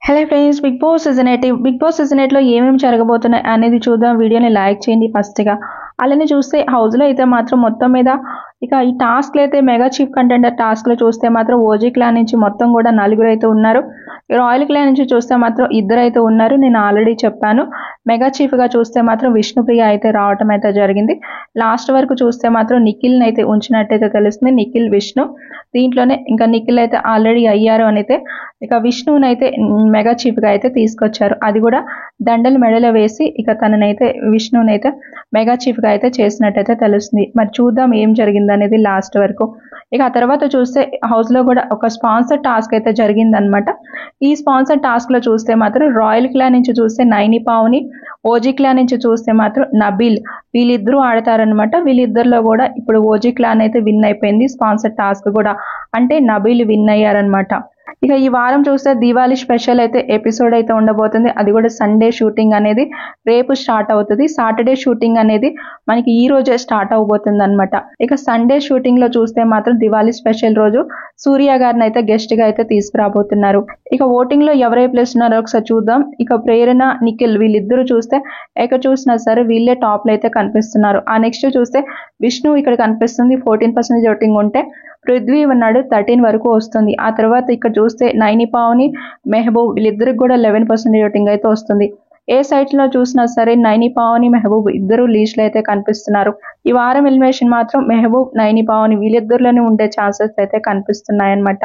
Hello friends, Bigg Boss season 8లో ఏమేమి జరగబోతున్నాయి అనేది చూద్దాం. వీడియోని లైక్ చేయండి ఫస్ట్గా. అలానే చూస్తే హౌస్లో అయితే మాత్రం మొత్తం మీద ఇక ఈ టాస్క్లు అయితే మెగా చీఫ్ కంటెండర్ టాస్క్లో చూస్తే మాత్రం ఓజీ క్లాన్ నుంచి మొత్తం కూడా 4 అయితే ఉన్నారు. రాయల్ క్లాన్ నుంచి చూస్తే మాత్రం 2 అయితే ఉన్నారు. నేను ఆల్రెడీ చెప్పాను. మెగా చీఫ్గా చూస్తే మాత్రం విష్ణుప్రియ అయితే రావటం అయితే జరిగింది. లాస్ట్ వరకు చూస్తే మాత్రం నిఖిల్ని అయితే ఉంచినట్టయితే తెలుస్తుంది. నిఖిల్, విష్ణు దీంట్లోనే ఇంకా నిఖిల్ అయితే ఆల్రెడీ అయ్యారు అని అయితే ఇక విష్ణువుని అయితే మెగా చీఫ్గా అయితే తీసుకొచ్చారు. అది కూడా దండలు మెడలో వేసి ఇక తననైతే విష్ణువుని అయితే మెగా చీఫ్గా అయితే చేసినట్టయితే తెలుస్తుంది. మరి చూద్దాం ఏం జరిగింది అనేది లాస్ట్ వరకు. ఇక ఆ తర్వాత చూస్తే హౌస్లో కూడా ఒక స్పాన్సర్ టాస్క్ అయితే జరిగిందనమాట. ఈ స్పాన్సర్ టాస్క్లో చూస్తే మాత్రం రాయల్ క్లాన్ నుంచి చూస్తే నైని పావని, ఓజీ క్లాన్ నుంచి చూస్తే మాత్రం నబీల్ వీళ్ళిద్దరూ ఆడతారనమాట. వీళ్ళిద్దరిలో కూడా ఇప్పుడు ఓజీ క్లాన్ అయితే విన్ అయిపోయింది స్పాన్సర్ టాస్క్ కూడా, అంటే నబీల్ విన్ అయ్యారనమాట. ఇక ఈ వారం చూస్తే దీవాళీ స్పెషల్ అయితే ఎపిసోడ్ అయితే ఉండబోతుంది. అది కూడా సండే షూటింగ్ అనేది రేపు స్టార్ట్ అవుతుంది. సాటర్డే షూటింగ్ అనేది మనకి ఈ రోజే స్టార్ట్ అవబోతుంది అనమాట. ఇక సండే షూటింగ్ లో చూస్తే మాత్రం దివాళీ స్పెషల్ రోజు సూర్య గారిని అయితే గెస్ట్ గా అయితే తీసుకురాబోతున్నారు. ఇక ఓటింగ్ లో ఎవరై ప్లేస్ ఉన్నారో ఒకసారి చూద్దాం. ఇక ప్రేరణ, నిఖిల్ వీళ్ళిద్దరూ చూస్తే ఎక్కడ చూసినా సరే వీళ్ళే టాప్ లో అయితే కనిపిస్తున్నారు. ఆ నెక్స్ట్ చూస్తే విష్ణు ఇక్కడ కనిపిస్తుంది 14% ఓటింగ్ ఉంటే, పృథ్వీ ఉన్నాడు 13 వరకు వస్తుంది. ఆ తర్వాత ఇక్కడ చూస్తే నైని పావని, మెహబూబ్ వీళ్ళిద్దరికి కూడా 11% ఓటింగ్ అయితే వస్తుంది. ఏ సైట్ లో చూసినా సరే నైని పావని, మెహబూబ్ ఇద్దరు లీస్ట్ లో అయితే కనిపిస్తున్నారు. ఈ వారం ఎలిమినేషన్ మాత్రం మెహబూబ్, నైని పావని వీళ్ళిద్దరిలోనే ఉండే ఛాన్సెస్ అయితే కనిపిస్తున్నాయి అన్నమాట.